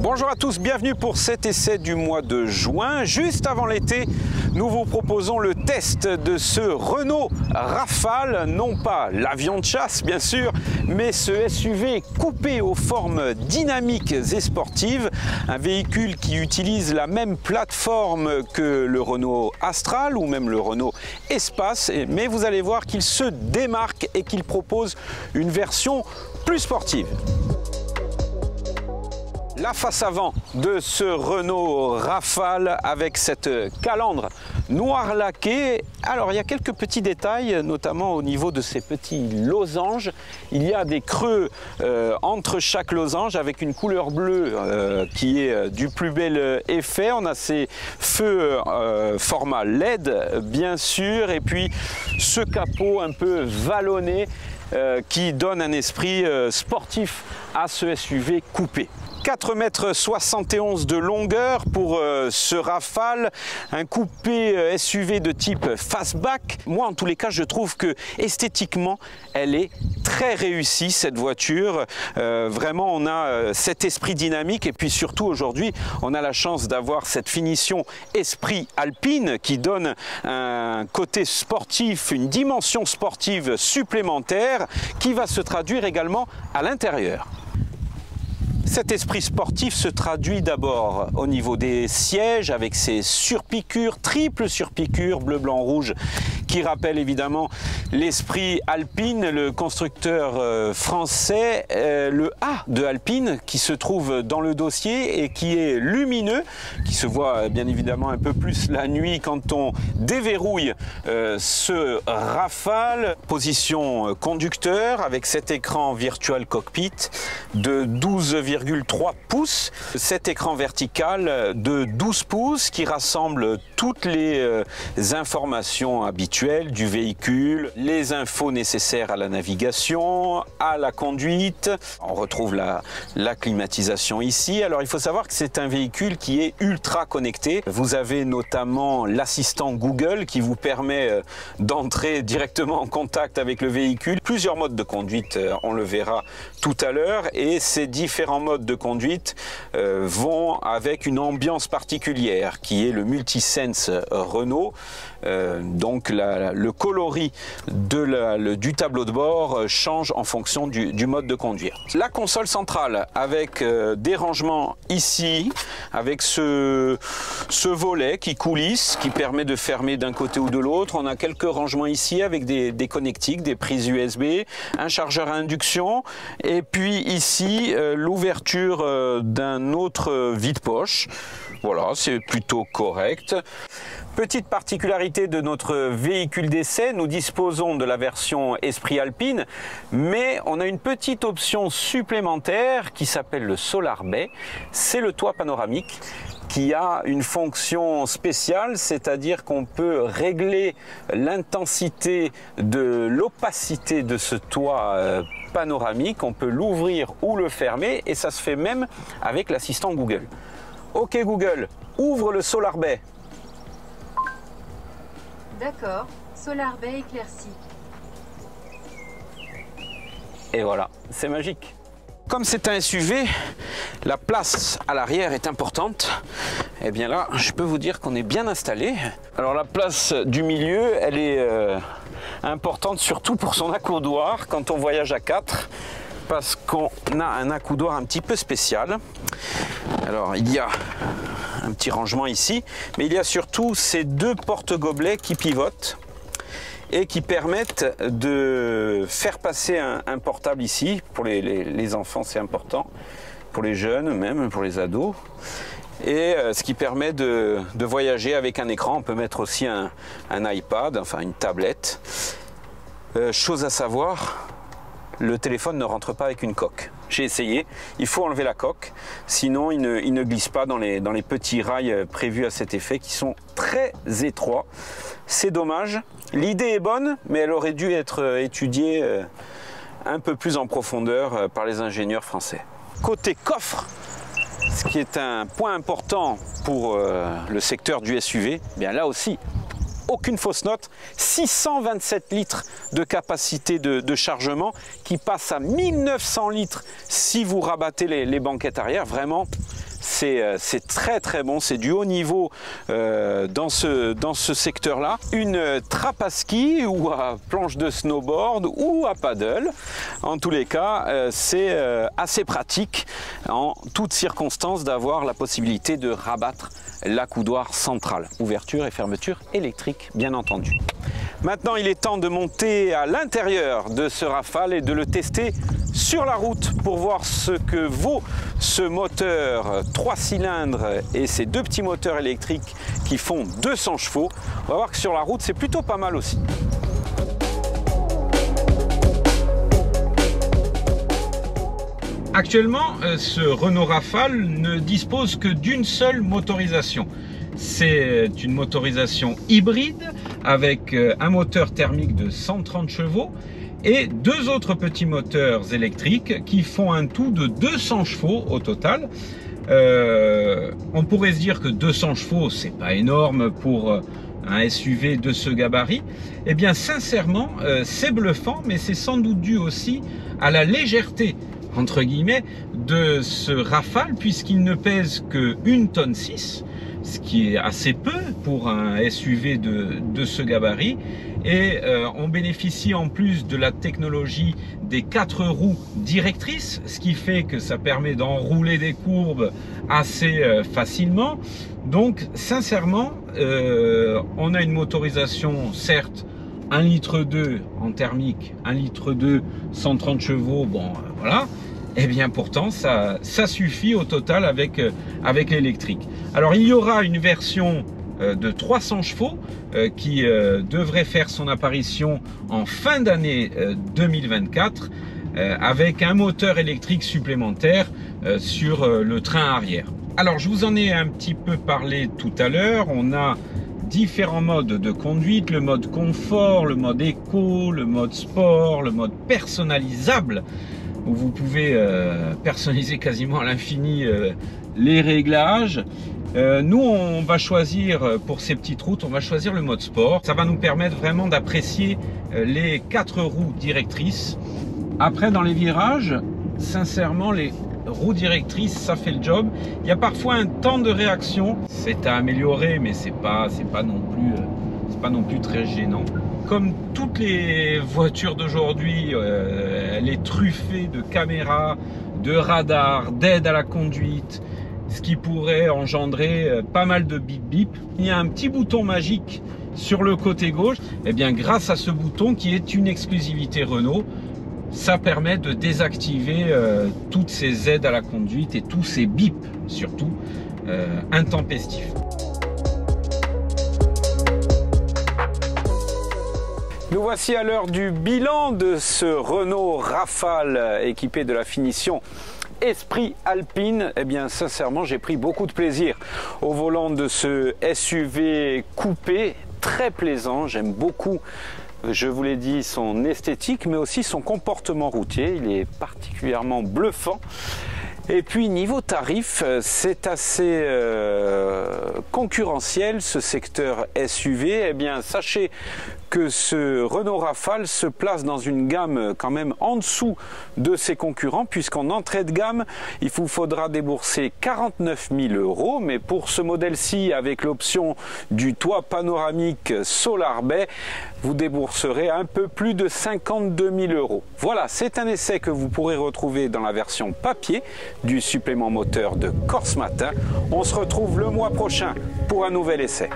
Bonjour à tous, bienvenue pour cet essai du mois de juin. Juste avant l'été, nous vous proposons le test de ce Renault Rafale, non pas l'avion de chasse bien sûr, mais ce SUV coupé aux formes dynamiques et sportives, un véhicule qui utilise la même plateforme que le Renault Astral ou même le Renault Espace, mais vous allez voir qu'il se démarque et qu'il propose une version plus sportive. La face avant de ce Renault Rafale avec cette calandre noir laqué. Alors il y a quelques petits détails, notamment au niveau de ces petits losanges. Il y a des creux entre chaque losange avec une couleur bleue qui est du plus bel effet. On a ces feux format LED bien sûr, et puis ce capot un peu vallonné qui donne un esprit sportif à ce SUV coupé. 4,71 m de longueur pour ce Rafale, un coupé SUV de type fastback. Moi en tous les cas je trouve que esthétiquement elle est très réussie cette voiture. Vraiment on a cet esprit dynamique et puis surtout aujourd'hui on a la chance d'avoir cette finition esprit alpine qui donne un côté sportif, une dimension sportive supplémentaire qui va se traduire également à l'intérieur. Cet esprit sportif se traduit d'abord au niveau des sièges avec ces surpiqûres, triples surpiqûres bleu, blanc, rouge qui rappellent évidemment l'esprit Alpine, le constructeur français, le A de Alpine qui se trouve dans le dossier et qui est lumineux, qui se voit bien évidemment un peu plus la nuit quand on déverrouille ce Rafale. Position conducteur avec cet écran virtual cockpit de 12,3 pouces, cet écran vertical de 12 pouces qui rassemble toutes les informations habituelles du véhicule, les infos nécessaires à la navigation, à la conduite. On retrouve la climatisation ici. Alors il faut savoir que c'est un véhicule qui est ultra connecté. Vous avez notamment l'assistant Google qui vous permet d'entrer directement en contact avec le véhicule. Plusieurs modes de conduite, on le verra tout à l'heure, et ces différents modes de conduite vont avec une ambiance particulière qui est le Multisense Renault. Donc le coloris du tableau de bord change en fonction du mode de conduire. La console centrale avec des rangements ici, avec ce volet qui coulisse, qui permet de fermer d'un côté ou de l'autre. On a quelques rangements ici avec des connectiques, des prises USB, un chargeur à induction, et puis ici l'ouverture d'un autre vide-poche. Voilà, c'est plutôt correct. Petite particularité de notre véhicule d'essai, nous disposons de la version Esprit Alpine, mais on a une petite option supplémentaire qui s'appelle le Solar Bay. C'est le toit panoramique qui a une fonction spéciale, c'est-à-dire qu'on peut régler l'intensité de l'opacité de ce toit panoramique. On peut l'ouvrir ou le fermer et ça se fait même avec l'assistant Google. Ok Google, ouvre le Solar Bay. D'accord, Solar Bay éclairci. Et voilà, c'est magique. Comme c'est un SUV, la place à l'arrière est importante. Et bien là, je peux vous dire qu'on est bien installé. Alors la place du milieu, elle est importante surtout pour son accoudoir quand on voyage à 4. Parce qu'on a un accoudoir un petit peu spécial. Alors il y a un petit rangement ici, mais il y a surtout ces deux porte-gobelets qui pivotent et qui permettent de faire passer un portable ici. Pour les enfants c'est important, pour les jeunes même, pour les ados. Et ce qui permet de voyager avec un écran. On peut mettre aussi un iPad, enfin une tablette. Chose à savoir, le téléphone ne rentre pas avec une coque. J'ai essayé, il faut enlever la coque, sinon il ne glisse pas dans les petits rails prévus à cet effet qui sont très étroits. C'est dommage, l'idée est bonne, mais elle aurait dû être étudiée un peu plus en profondeur par les ingénieurs français. Côté coffre, ce qui est un point important pour le secteur du SUV, bien là aussi, aucune fausse note, 627 litres de capacité de chargement qui passe à 1900 litres si vous rabattez les banquettes arrière. Vraiment, c'est très très bon, c'est du haut niveau dans ce secteur-là. Une trappe à ski ou à planche de snowboard ou à paddle. En tous les cas, c'est assez pratique en toutes circonstances d'avoir la possibilité de rabattre l'accoudoir central. Ouverture et fermeture électrique, bien entendu. Maintenant, il est temps de monter à l'intérieur de ce Rafale et de le tester sur la route pour voir ce que vaut ce moteur 3 cylindres et ces deux petits moteurs électriques qui font 200 chevaux. On va voir que sur la route, c'est plutôt pas mal aussi. Actuellement, ce Renault Rafale ne dispose que d'une seule motorisation. C'est une motorisation hybride avec un moteur thermique de 130 chevaux et deux autres petits moteurs électriques qui font un tout de 200 chevaux au total. On pourrait se dire que 200 chevaux, c'est pas énorme pour un SUV de ce gabarit. Eh bien, sincèrement, c'est bluffant, mais c'est sans doute dû aussi à la légèreté entre guillemets de ce Rafale, puisqu'il ne pèse que 1,6 tonne, ce qui est assez peu pour un SUV de ce gabarit. Et on bénéficie en plus de la technologie des 4 roues directrices, ce qui fait que ça permet d'enrouler des courbes assez facilement. Donc sincèrement, on a une motorisation certes 1,2 litre en thermique, 1,2 litre 130 chevaux, bon voilà. Et bien pourtant ça suffit au total avec l'électrique. Alors il y aura une version de 300 chevaux qui devrait faire son apparition en fin d'année 2024 avec un moteur électrique supplémentaire sur le train arrière. Alors je vous en ai un petit peu parlé tout à l'heure. On a différents modes de conduite, le mode confort, le mode éco, le mode sport, le mode personnalisable, où vous pouvez personnaliser quasiment à l'infini les réglages. Nous, on va choisir, pour ces petites routes, on va choisir le mode sport. Ça va nous permettre vraiment d'apprécier les 4 roues directrices. Après, dans les virages, sincèrement, les roues directrices, ça fait le job. Il y a parfois un temps de réaction, c'est à améliorer, mais c'est pas non plus très gênant. Comme toutes les voitures d'aujourd'hui, elle est truffée de caméras, de radars, d'aide à la conduite, ce qui pourrait engendrer pas mal de bip bip. Il y a un petit bouton magique sur le côté gauche. Et bien grâce à ce bouton qui est une exclusivité Renault, ça permet de désactiver toutes ces aides à la conduite et tous ces bips, surtout intempestifs. Nous voici à l'heure du bilan de ce Renault Rafale équipé de la finition Esprit Alpine. Eh bien sincèrement, j'ai pris beaucoup de plaisir au volant de ce SUV coupé, très plaisant. J'aime beaucoup, je vous l'ai dit, son esthétique, mais aussi son comportement routier. Il est particulièrement bluffant. Et puis niveau tarif, c'est assez concurrentiel ce secteur SUV. Eh bien sachez que ce Renault Rafale se place dans une gamme quand même en dessous de ses concurrents, puisqu'en entrée de gamme, il vous faudra débourser 49 000 €, mais pour ce modèle-ci, avec l'option du toit panoramique Solar Bay, vous débourserez un peu plus de 52 000 €. Voilà, c'est un essai que vous pourrez retrouver dans la version papier du supplément moteur de Corse Matin. On se retrouve le mois prochain pour un nouvel essai.